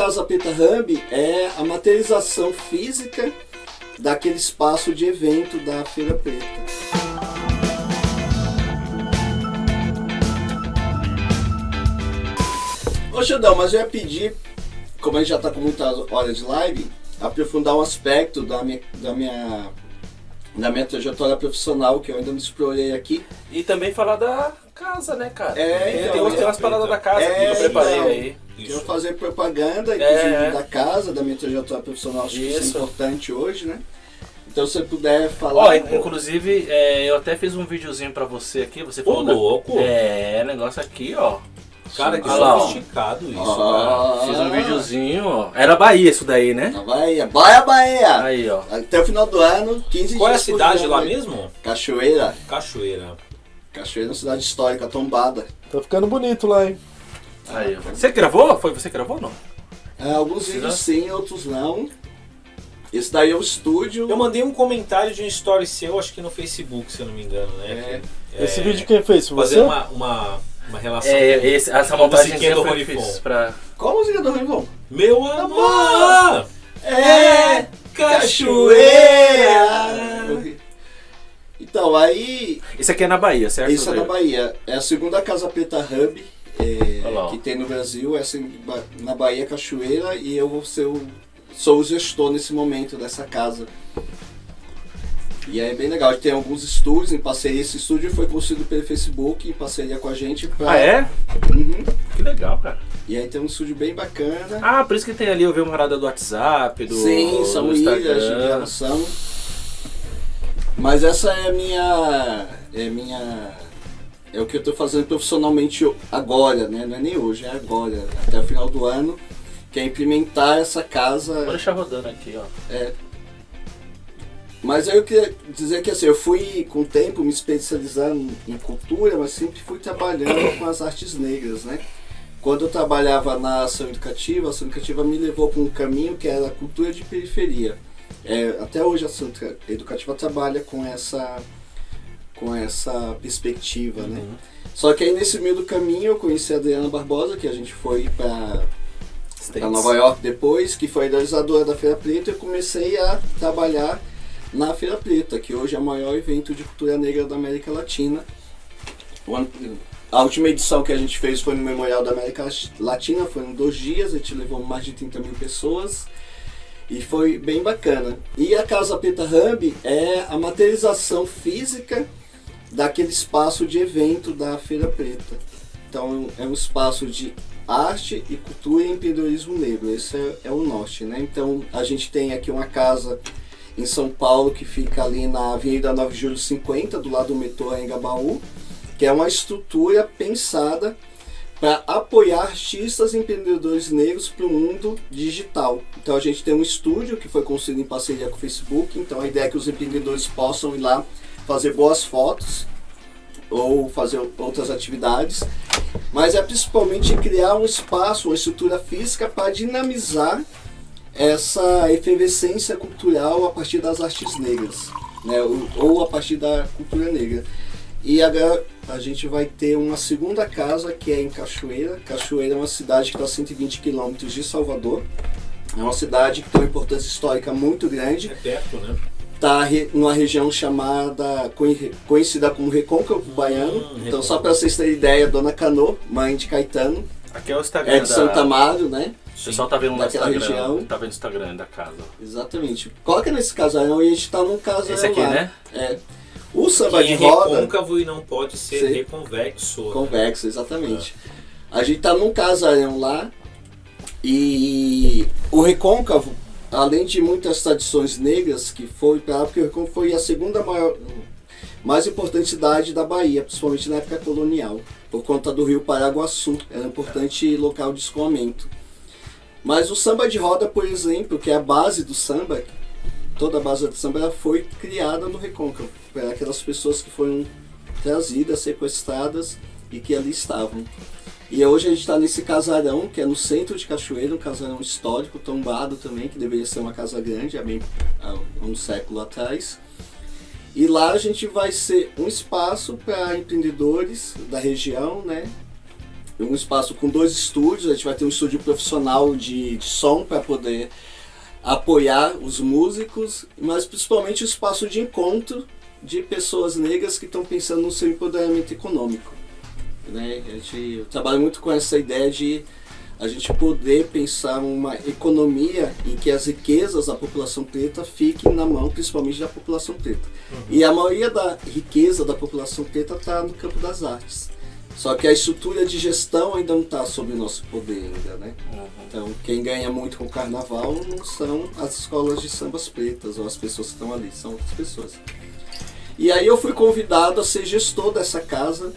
Casa Preta Hub é a materialização física daquele espaço de evento da Feira Preta. Ô Xandão, mas eu ia pedir, como a gente já está com muitas horas de live, aprofundar um aspecto da minha trajetória profissional que eu ainda não explorei aqui. E também falar da casa, né, cara? Tem umas paradas da casa que eu preparei então, aí. Quero fazer propaganda, inclusive, da casa, da minha trajetória profissional, acho que isso é importante hoje, né? Então, se você puder falar... Inclusive, eu até fiz um videozinho pra você aqui, você falou... louco! Negócio aqui, ó. Cara, que sofisticado isso, cara. Fiz um videozinho, ó. Era Bahia isso daí, né? Na Bahia! Aí, ó. Até o final do ano, 15 dias. Qual é a cidade lá mesmo? Cachoeira. Cachoeira É uma cidade histórica, tombada. Tá ficando bonito lá, hein? Aí, ó. Você gravou? Foi você que gravou ou não? Alguns vídeos sim, outros não. Esse daí é o estúdio. Eu mandei um comentário de um story seu, acho que no Facebook, se eu não me engano, né? Esse vídeo quem fez? Foi fazer você? uma relação Essa montagem do foi Ronifon. difícil pra... Qual a música do Ronifon? Meu amor é cachoeira. Então, aí... Isso aqui é na Bahia, certo? Isso é na Bahia. É a segunda Casa Preta Hub Olá, que tem no Brasil. Essa na Bahia, Cachoeira. E eu sou o gestor nesse momento dessa casa. E é bem legal. Tem alguns estúdios em parceria. Esse estúdio foi construído pelo Facebook em parceria com a gente. Ah, é? Uhum. Que legal, cara. E aí tem um estúdio bem bacana. Ah, por isso que tem ali, eu vi uma parada do WhatsApp, do Sim, são do ilhas de Instagram. gravação. Mas essa é o que eu estou fazendo profissionalmente agora, né? Não é nem hoje, é agora, até o final do ano, que é implementar essa casa. Vou deixar rodando aqui, ó. Mas eu queria dizer que assim, eu fui com o tempo me especializando em cultura, mas sempre fui trabalhando com as artes negras, né? Quando eu trabalhava na ação educativa me levou para um caminho que era a cultura de periferia. Até hoje a ação educativa trabalha com essa perspectiva, né? Só que aí nesse meio do caminho eu conheci a Adriana Barbosa, que a gente foi para Nova York depois, que foi a idealizadora da Feira Preta, e eu comecei a trabalhar na Feira Preta, que hoje é o maior evento de cultura negra da América Latina. A última edição que a gente fez foi no Memorial da América Latina, foram 2 dias, a gente levou mais de 30 mil pessoas e foi bem bacana. E a Casa Preta Hub é a materialização física daquele espaço de evento da Feira Preta. Então é um espaço de arte e cultura e empreendedorismo negro, esse é o norte, né? Então a gente tem aqui uma casa em São Paulo que fica ali na Avenida 9 de Julho 50, do lado do metrô Anhangabaú, que é uma estrutura pensada para apoiar artistas e empreendedores negros para o mundo digital. Então a gente tem um estúdio que foi construído em parceria com o Facebook, então a ideia é que os empreendedores possam ir lá fazer boas fotos ou fazer outras atividades, mas é principalmente criar um espaço, uma estrutura física para dinamizar essa efervescência cultural a partir das artes negras, né? ou a partir da cultura negra. E agora a gente vai ter uma segunda casa que é em Cachoeira. Cachoeira é uma cidade que está a 120 quilômetros de Salvador. É uma cidade que tem uma importância histórica muito grande. É perto, né? Está numa região conhecida como Recôncavo Baiano. Então, só para vocês terem ideia, Dona Canô, mãe de Caetano, Aqui é o Instagram é de Santa Amaro, né? O pessoal tá vendo no daquela Instagram, região. tá vendo o Instagram da casa. Exatamente. Coloca nesse casarão e a gente está num casarão Esse aqui, lá. né? O samba de é roda... recôncavo e não pode ser reconvexo. Convexo, exatamente. A gente tá num casarão lá e o Recôncavo, além de muitas tradições negras que foi para lá, porque o Recôncavo foi a segunda mais importante cidade da Bahia, principalmente na época colonial, por conta do rio Paraguaçu, era um importante local de escoamento. Mas o samba de roda, por exemplo, que é a base do samba, toda a base do samba ela foi criada no Recôncavo, para aquelas pessoas que foram trazidas, sequestradas e que ali estavam. E hoje a gente está nesse casarão, que é no centro de Cachoeira, um casarão histórico, tombado também, que deveria ser uma casa grande, há um século atrás. E lá a gente vai ser um espaço para empreendedores da região, né? um espaço com 2 estúdios. A gente vai ter um estúdio profissional de som para poder apoiar os músicos, mas principalmente um espaço de encontro de pessoas negras que estão pensando no seu empoderamento econômico, né? Eu trabalho muito com essa ideia de a gente poder pensar uma economia em que as riquezas da população preta fiquem na mão, principalmente da população preta. E a maioria da riqueza da população preta está no campo das artes. Só que a estrutura de gestão ainda não está sob o nosso poder ainda, né? Então, quem ganha muito com o carnaval não são as escolas de sambas pretas ou as pessoas que estão ali, são outras pessoas. E aí eu fui convidado a ser gestor dessa casa.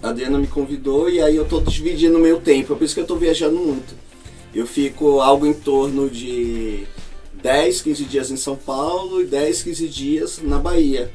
A Adriana me convidou e aí eu estou dividindo o meu tempo, é por isso que eu estou viajando muito. Eu fico algo em torno de 10, 15 dias em São Paulo e 10, 15 dias na Bahia.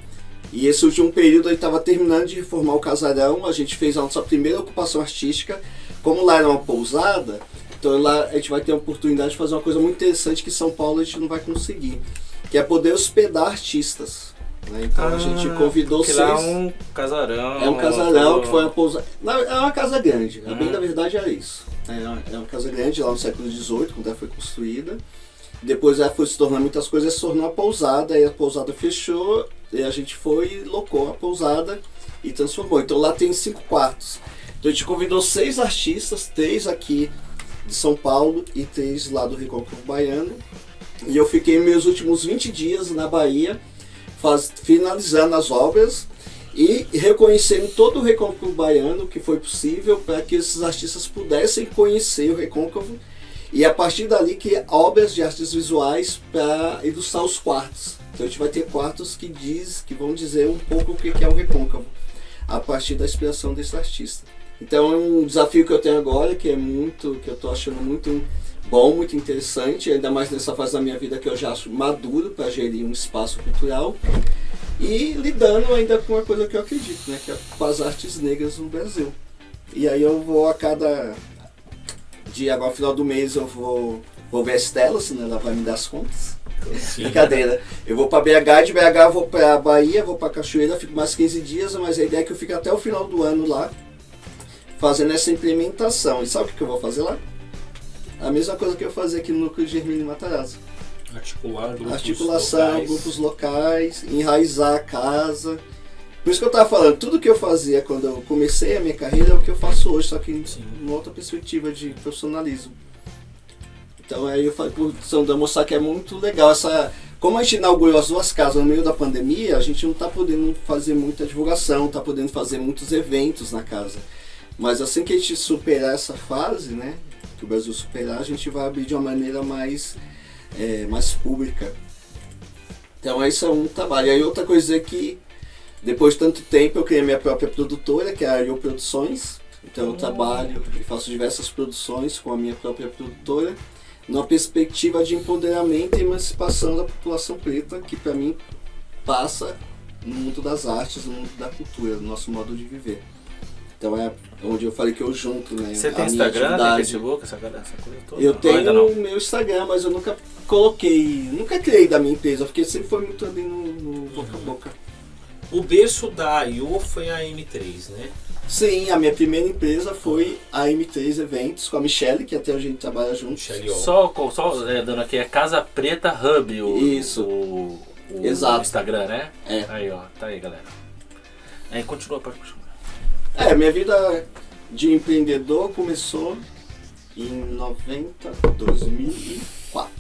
E esse último período eu estava terminando de reformar o casarão, a gente fez a nossa primeira ocupação artística. Como lá era uma pousada, então lá a gente vai ter a oportunidade de fazer uma coisa muito interessante que em São Paulo a gente não vai conseguir, que é poder hospedar artistas. Né? Então a gente convidou 6. Lá é um casarão. É um casarão que foi uma pousada. É uma casa grande, a bem da verdade era isso. É uma casa grande lá no século XVIII, quando ela foi construída. Depois ela foi se tornando muitas coisas, se tornou uma pousada, aí a pousada fechou, e a gente foi e locou a pousada e transformou. Então lá tem 5 quartos. Então a gente convidou 6 artistas, 3 aqui de São Paulo e 3 lá do Recôncavo Baiano. E eu fiquei meus últimos 20 dias na Bahia, finalizando as obras e reconhecendo todo o Recôncavo Baiano que foi possível para que esses artistas pudessem conhecer o Recôncavo e a partir dali que obras de artes visuais para ilustrar os quartos. Então a gente vai ter quartos que vão dizer um pouco o que é o Recôncavo a partir da inspiração desse artista. Então é um desafio que eu tenho agora que eu estou achando muito bom, muito interessante, ainda mais nessa fase da minha vida que eu já acho maduro para gerir um espaço cultural e lidando ainda com uma coisa que eu acredito, né, que é com as artes negras no Brasil. E aí eu vou a cada dia, agora no final do mês eu vou ver a Estela, senão ela vai me dar as contas. Sim. Brincadeira. Eu vou para BH, de BH eu vou para Bahia, vou para Cachoeira, fico mais 15 dias, mas a ideia é que eu fique até o final do ano lá, fazendo essa implementação. E sabe o que eu vou fazer lá? A mesma coisa que eu fazia aqui no Núcleo de Hermínio Matarazzo. Articulação, grupos locais, enraizar a casa. Por isso que eu estava falando, tudo que eu fazia quando eu comecei a minha carreira é o que eu faço hoje, só que em uma outra perspectiva de profissionalismo. Então aí eu falei por Sandra mostrar que é muito legal como a gente inaugurou as 2 casas no meio da pandemia, a gente não está podendo fazer muita divulgação, não está podendo fazer muitos eventos na casa. Mas assim que a gente superar essa fase, né, que o Brasil superar, a gente vai abrir de uma maneira mais pública. Então isso é um trabalho. E aí outra coisa é que depois de tanto tempo eu criei minha própria produtora, que é a Ario Produções. Então eu trabalho e faço diversas produções com a minha própria produtora, numa perspectiva de empoderamento e emancipação da população preta, que para mim passa no mundo das artes, no mundo da cultura, no nosso modo de viver. Então é onde eu falei que eu junto, né? Você tem Instagram, tem Facebook, essa coisa toda? Eu tenho o meu Instagram, mas eu nunca nunca criei da minha empresa, porque sempre foi muito ali no boca a boca. O berço da Ario foi a M3, né? Sim, a minha primeira empresa foi a M3 Eventos, com a Michelle, que até hoje a gente trabalha junto. Só dando aqui, é Casa Preta Hub, Isso. o Exato. Instagram, né? É. Aí, ó, tá aí, galera. Aí, continua, pode continuar. Minha vida de empreendedor começou em 2004,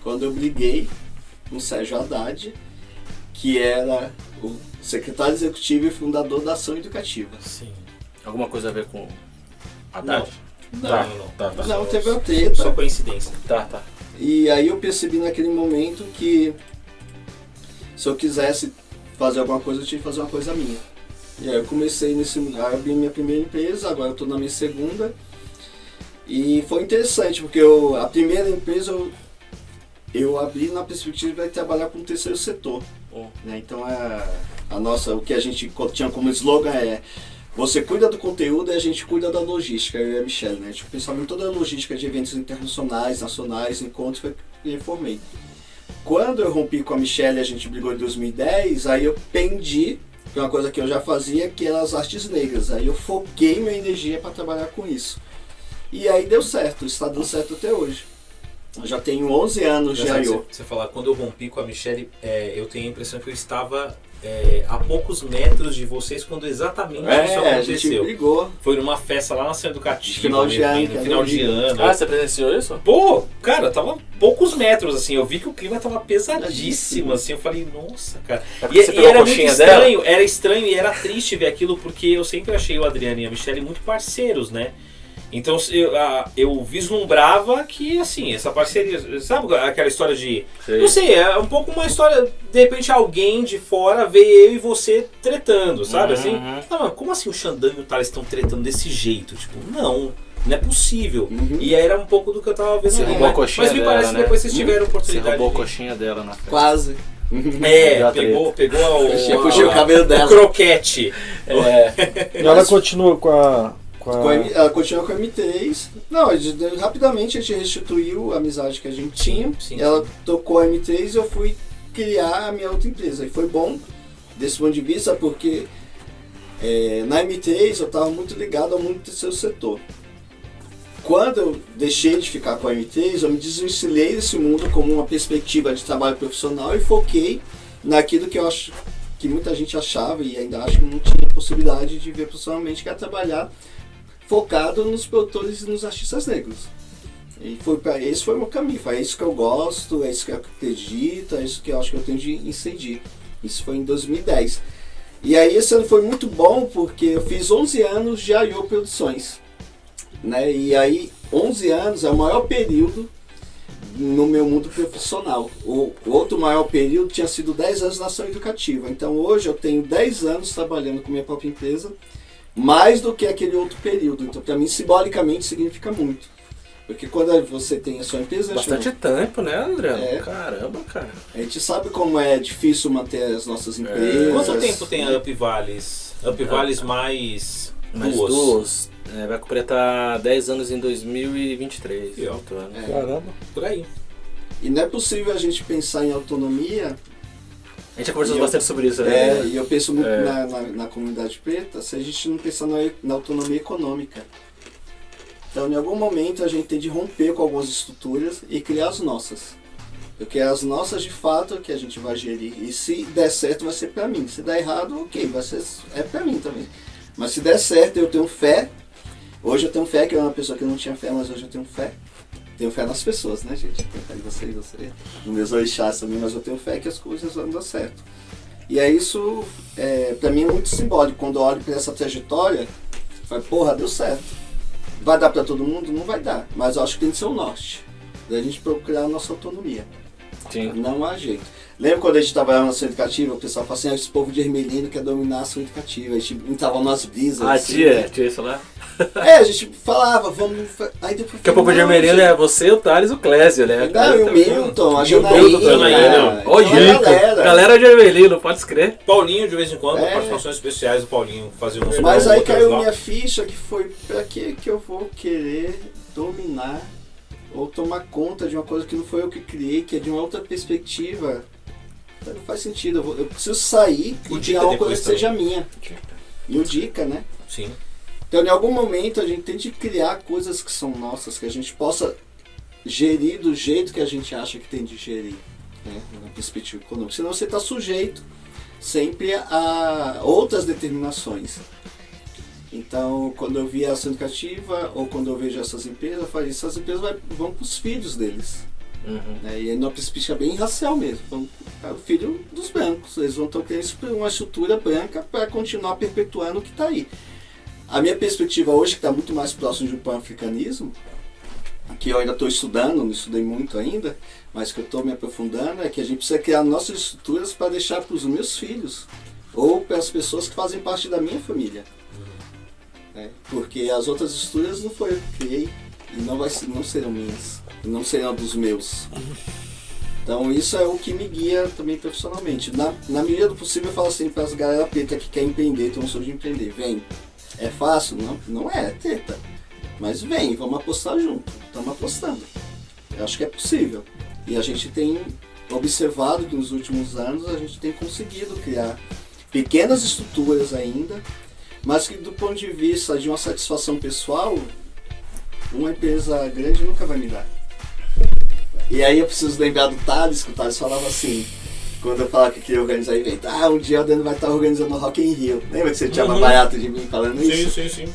quando eu briguei com o Sérgio Haddad, que era o secretário executivo e fundador da Ação Educativa. Sim. Alguma coisa a ver com Haddad? Não. Não, teve uma treta. Só coincidência. Tá. E aí eu percebi naquele momento que se eu quisesse fazer alguma coisa, eu tinha que fazer uma coisa minha. E aí eu comecei abri minha primeira empresa, agora eu estou na minha segunda. E foi interessante, porque a primeira empresa eu abri na perspectiva de trabalhar com o terceiro setor. Né? Então o que a gente tinha como slogan é: você cuida do conteúdo e a gente cuida da logística. Eu e a Michelle, né? Tipo, pensava em toda a logística de eventos internacionais, nacionais, encontros, e reformei. Quando eu rompi com a Michelle e a gente brigou em 2010, aí eu pendi que é uma coisa que eu já fazia, que era as artes negras. Aí eu foquei minha energia para trabalhar com isso. E aí deu certo, está dando certo até hoje. Eu já tenho 11 anos de I.O. Você falar, quando eu rompi com a Michelle, eu tenho a impressão que eu estava a poucos metros de vocês quando exatamente isso A gente aconteceu. brigou. Foi numa festa lá na Centro Educativo. Final de ano, no final de ano. Ah, você presenciou isso? Pô, cara, tava poucos metros, assim, eu vi que o clima tava pesadíssimo, assim, eu falei, nossa, cara. É porque você E pegou a era muito coxinha estranho, dela? era estranho e era triste ver aquilo, porque eu sempre achei o Adriano e a Michelle muito parceiros, né? Então eu vislumbrava que, assim, essa parceria, sabe aquela história de... Sei. Não sei, é um pouco uma história, de repente alguém de fora vê eu e você tretando, sabe, assim? Não, mas como assim o Xandão e o Thales estão tretando desse jeito? Tipo, não é possível. E aí era um pouco do que eu tava vendo. Você roubou a coxinha mas me dela, parece que né? depois vocês tiveram Você oportunidade roubou a de... coxinha dela na festa. Quase. Pegou Eu puxei o cabelo o dela. croquete. É. E ela continua com a... Ela continua com a M3. Não, rapidamente a gente restituiu a amizade que a gente tinha. Sim. Ela tocou a M3 e eu fui criar a minha outra empresa. E foi bom desse ponto de vista porque na M3 eu estava muito ligado ao mundo do terceiro setor. Quando eu deixei de ficar com a M3, eu me desvencilhei desse mundo como uma perspectiva de trabalho profissional e foquei naquilo que eu acho que muita gente achava e ainda acho que não tinha possibilidade de ver profissionalmente, que é trabalhar focado nos produtores e nos artistas negros. E esse foi o meu caminho, é isso que eu gosto, é isso que eu acredito, é isso que eu acho que eu tenho de incidir. Isso foi em 2010. E aí esse ano foi muito bom porque eu fiz 11 anos de I.O. Produções. Né? E aí 11 anos é o maior período no meu mundo profissional. O outro maior período tinha sido 10 anos na ação educativa. Então hoje eu tenho 10 anos trabalhando com minha própria empresa, mais do que aquele outro período. Então para mim simbolicamente significa muito. Porque quando você tem a sua empresa... Bastante tempo, né, Adriano? Caramba, cara. A gente sabe como é difícil manter as nossas empresas. Quanto tempo tem a Up Vales? Up Vales mais duas. Vai completar 10 anos em 2023. Caramba. Por aí. E não é possível a gente pensar em autonomia... A gente já conversou bastante sobre isso, né? E eu penso muito na comunidade preta, se a gente não pensar na autonomia econômica. Então, em algum momento, a gente tem de romper com algumas estruturas e criar as nossas. Porque é as nossas, de fato, que a gente vai gerir. E se der certo, vai ser pra mim. Se der errado, ok, é pra mim também. Mas se der certo, eu tenho fé. Hoje eu tenho fé, que eu era uma pessoa que não tinha fé, mas hoje eu tenho fé. Tenho fé nas pessoas, né, gente? Tenho fé em você. Nos meus orixás também, mas eu tenho fé que as coisas vão dar certo. E é isso, pra mim, é muito simbólico. Quando eu olho pra essa trajetória, eu falo, porra, deu certo. Vai dar pra todo mundo? Não vai dar. Mas eu acho que tem que ser o norte. Da gente procurar a nossa autonomia. Sim. Não há jeito. Lembra quando a gente trabalhava na ação educativa, o pessoal falava assim, esse povo de Ermelino quer dominar a ação educativa. A gente entrava nas brisas. Assim, tinha isso lá? A gente falava, vamos... Aí depois... Porque o povo de Ermelino é você, o Thales e o Clésio, né? Não, e o Milton, a Janaína. Olha, galera de Ermelino, pode escrever. Paulinho, de vez em quando, participações especiais do Paulinho fazia umas Mas aí caiu lá. minha ficha que foi, pra que eu vou querer dominar ou tomar conta de uma coisa que não foi eu que criei, que é de uma outra perspectiva? Não faz sentido, eu preciso sair e criar uma coisa que seja minha. E o Dica, né? Sim. Então, em algum momento, a gente tem de criar coisas que são nossas, que a gente possa gerir do jeito que a gente acha que tem de gerir, né? Na perspectiva econômica. Senão você está sujeito sempre a outras determinações. Então, quando eu vi a ação educativa, ou quando eu vejo essas empresas, eu falei, essas empresas vão para os filhos deles. Né? E aí, numa perspectiva bem racial mesmo. É o filho dos brancos. Eles vão ter uma estrutura branca para continuar perpetuando o que está aí. A minha perspectiva hoje, que está muito mais próximo de um pan-africanismo, que eu ainda estou estudando, não estudei muito ainda, mas que eu estou me aprofundando, é que a gente precisa criar nossas estruturas para deixar para os meus filhos, ou para as pessoas que fazem parte da minha família. Porque as outras estruturas não foi eu que criei, e não serão minhas, e não serão dos meus. Então isso é o que me guia também profissionalmente. Na medida do possível eu falo assim para as galera preta que quer empreender, tem um sonho de empreender, vem. É fácil? Não é treta. Mas vem, vamos apostar junto. Estamos apostando. Eu acho que é possível. E a gente tem observado que nos últimos anos a gente tem conseguido criar pequenas estruturas ainda, mas que do ponto de vista de uma satisfação pessoal, uma empresa grande nunca vai me dar. E aí eu preciso lembrar do Thales, que o Thales falava assim, quando eu falava que queria organizar evento, um dia o Adriano vai estar organizando o Rock in Rio. Lembra que você tinha uma barato de mim falando isso? Sim.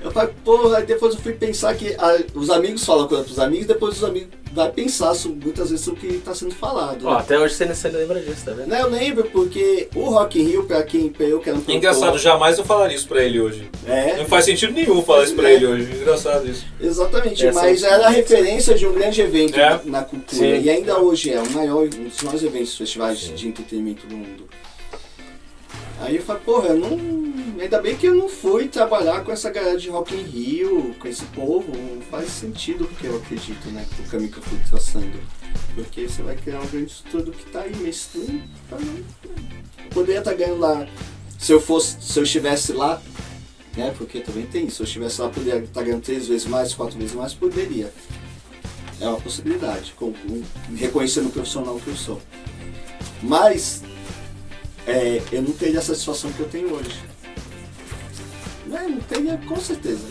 Eu falei, porra, aí depois eu fui pensar que os amigos falam coisa pros amigos, depois os amigos vão pensar muitas vezes sobre o que está sendo falado. Ó, até hoje você lembra disso, tá vendo? Não, eu lembro, porque o Rock in Rio, pra eu que era um produtor... Engraçado, jamais eu falaria isso pra ele hoje. É. Não faz sentido nenhum falar isso pra ele hoje. Engraçado isso. Exatamente, mas era a referência de um grande evento na cultura. Sim. E ainda hoje é um dos maiores eventos, festivais de entretenimento do mundo. Aí eu falei, porra, ainda bem que eu não fui trabalhar com essa galera de Rock in Rio, com esse povo, não faz sentido porque eu acredito, né, o caminho que eu fui traçando. Porque você vai criar um grande estudo que tá aí, mas eu poderia estar ganhando lá, se eu estivesse lá, né, porque também tem isso, se eu estivesse lá, poderia estar ganhando 3 vezes mais, 4 vezes mais, poderia. É uma possibilidade, reconhecendo o profissional que eu sou. Mas... eu não teria a satisfação que eu tenho hoje. Não teria, com certeza.